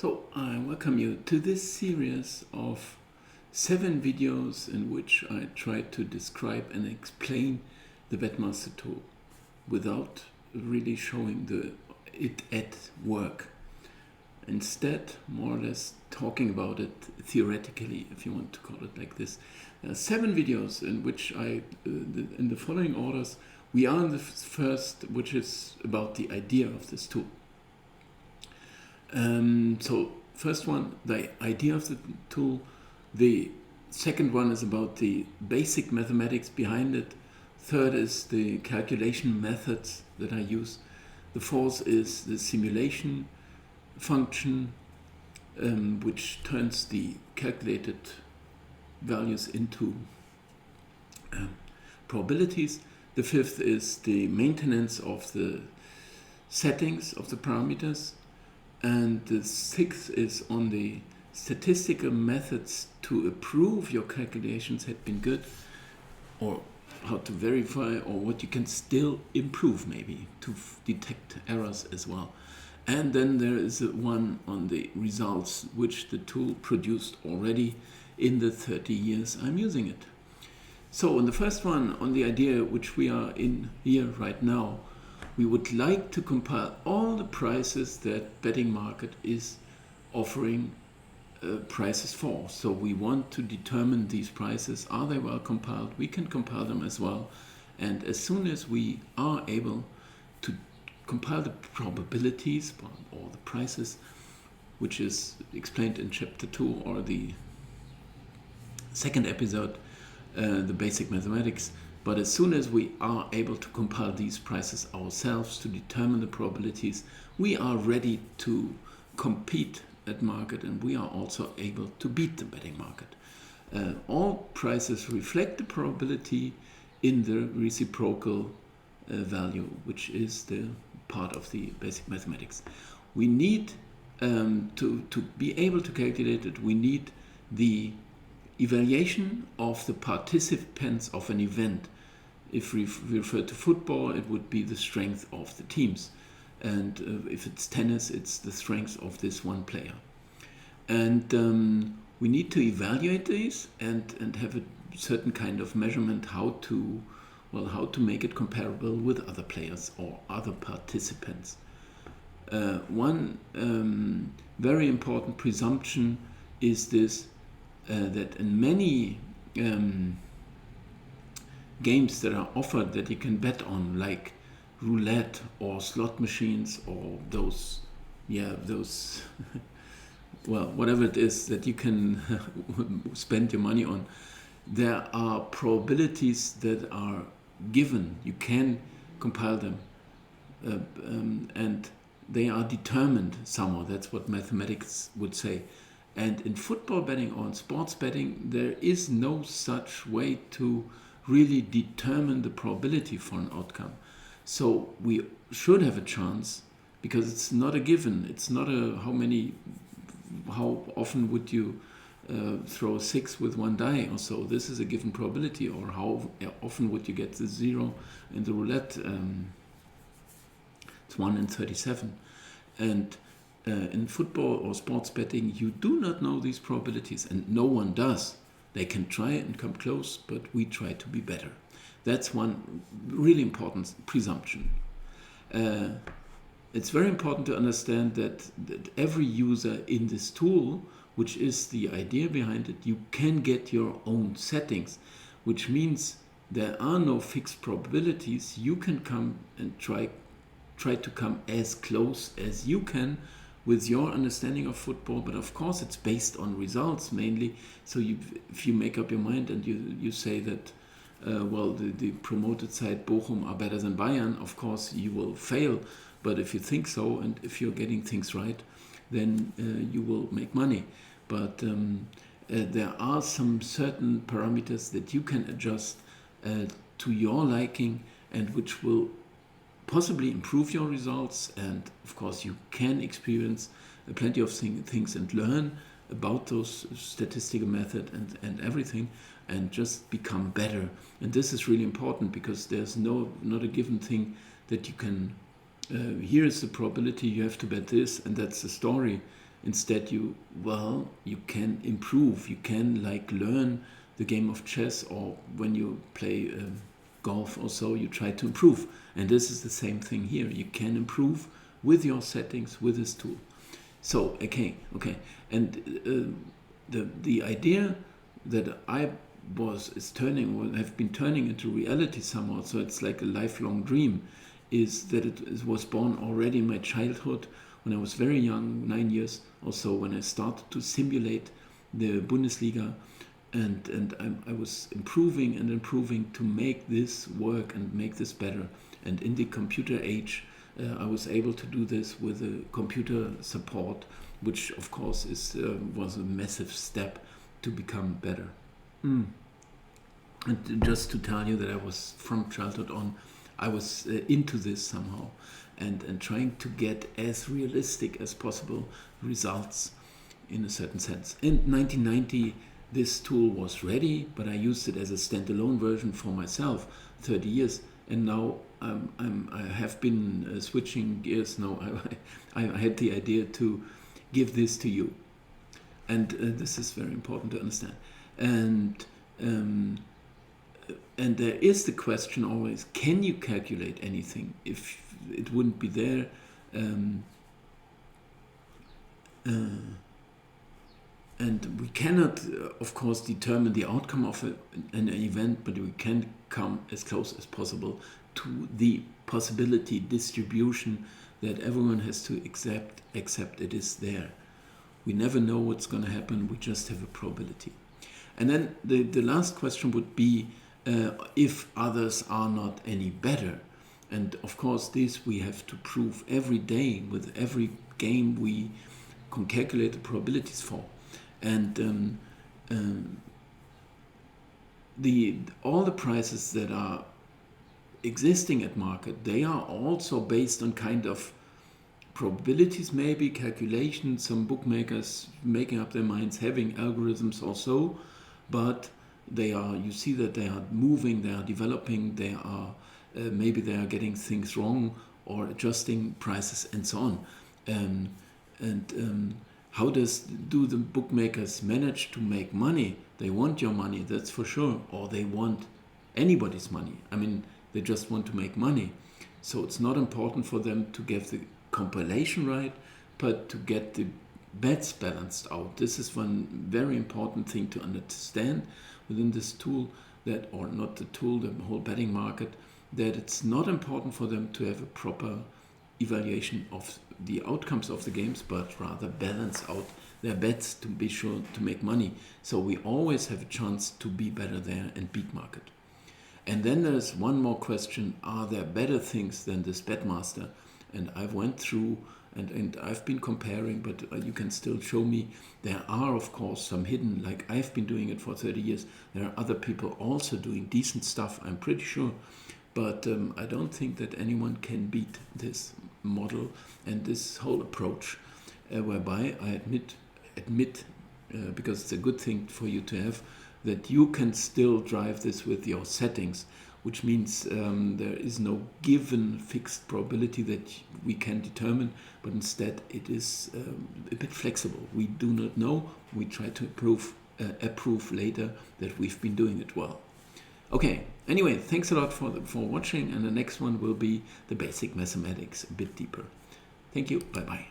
So I welcome you to this series of 7 videos in which I try to describe and explain the Betmaster Tool without really showing it at work. Instead, more or less talking about it theoretically, if you want to call it like this. There are 7 videos in which in the following orders, we are in the first, which is about the idea of this tool. So first one, the idea of the tool. The second one is about the basic mathematics behind it. Third is the calculation methods that I use. The fourth is the simulation function, which turns the calculated values into probabilities. The fifth is the maintenance of the settings of the parameters. And the sixth is on the statistical methods to approve your calculations had been good, or how to verify, or what you can still improve maybe to detect errors as well. And then there is one on the results which the tool produced already in the 30 years I'm using it. So on the first one, on the idea which we are in here right now, we would like to compile all the prices that betting market is offering prices for. So we want to determine these prices. Are they well compiled? We can compile them as well. And as soon as we are able to compile the probabilities or the prices, which is explained in chapter 2 or the second episode, the basic mathematics. But as soon as we are able to compile these prices ourselves to determine the probabilities, we are ready to compete at market, and we are also able to beat the betting market. All prices reflect the probability in the reciprocal value, which is the part of the basic mathematics. We need to be able to calculate it, we need the evaluation of the participants of an event. If we refer to football, it would be the strength of the teams. And if it's tennis, it's the strength of this one player. And we need to evaluate these and have a certain kind of measurement how to make it comparable with other players or other participants. One very important presumption is this, that in many games that are offered that you can bet on, like roulette or slot machines or those well, whatever it is that you can spend your money on, there are probabilities that are given. You can compile them, and they are determined somehow. That's what mathematics would say. And in football betting or in sports betting, there is no such way to really determine the probability for an outcome. So we should have a chance, because it's not a given. It's not how often would you throw 6 with one die or so. This is a given probability. Or how often would you get the 0 in the roulette? It's 1 in 37. And in football or sports betting, you do not know these probabilities, and no one does. They can try and come close, but we try to be better. That's one really important presumption. It's very important to understand that every user in this tool, which is the idea behind it, you can get your own settings, which means there are no fixed probabilities. You can come and try to come as close as you can with your understanding of football, but of course it's based on results mainly. So if you make up your mind and you say that the promoted side Bochum are better than Bayern, of course you will fail. But if you think so, and if you're getting things right, then you will make money. But there are some certain parameters that you can adjust to your liking, and which will possibly improve your results. And of course you can experience plenty of things and learn about those statistical method and everything, and just become better. And this is really important, because there's not a given thing that you can here is the probability, you have to bet this, and that's the story. Instead, you can improve. You can like learn the game of chess, or when you play golf or so, you try to improve. And this is the same thing here. You can improve with your settings with this tool. So okay, and the idea that have been turning into reality somehow. So it's like a lifelong dream. Is that it was born already in my childhood when I was very young, 9 years or so, when I started to simulate the Bundesliga, and I was improving to make this work and make this better. And in the computer age, I was able to do this with a computer support, which of course was a massive step to become better. And just to tell you that I was, from childhood on, I was into this somehow, and trying to get as realistic as possible results in a certain sense. In 1990, this tool was ready, but I used it as a standalone version for myself 30 years, and now I have been switching gears now. I had the idea to give this to you, and this is very important to understand. And there is the question always, can you calculate anything if it wouldn't be there? And we cannot, of course, determine the outcome of an event, but we can come as close as possible to the possibility distribution that everyone has to accept it is there. We never know what's going to happen, we just have a probability. And then the last question would be, if others are not any better. And of course, this we have to prove every day with every game we can calculate the probabilities for. And all the prices that are existing at market, they are also based on kind of probabilities, maybe calculations, some bookmakers making up their minds, having algorithms also, but they are, you see that they are moving, they are developing, they are maybe they are getting things wrong or adjusting prices and so on. How do the bookmakers manage to make money? They want your money, that's for sure, or they want anybody's money. I mean, they just want to make money. So it's not important for them to get the compilation right, but to get the bets balanced out. This is one very important thing to understand within this tool, that, or not the tool, the whole betting market, that it's not important for them to have a proper evaluation of the outcomes of the games, but rather balance out their bets to be sure to make money. So we always have a chance to be better there and beat market. And then there's one more question, are there better things than this Betmaster? And I've went through and I've been comparing, but you can still show me. There are, of course, some hidden, like I've been doing it for 30 years. There are other people also doing decent stuff, I'm pretty sure. But I don't think that anyone can beat this model and this whole approach, whereby I admit, because it's a good thing for you to have, that you can still drive this with your settings, which means there is no given fixed probability that we can determine, but instead it is a bit flexible. We do not know. We try to approve later that we've been doing it well. Okay, anyway, thanks a lot for watching, and the next one will be the basic mathematics, a bit deeper. Thank you, bye-bye.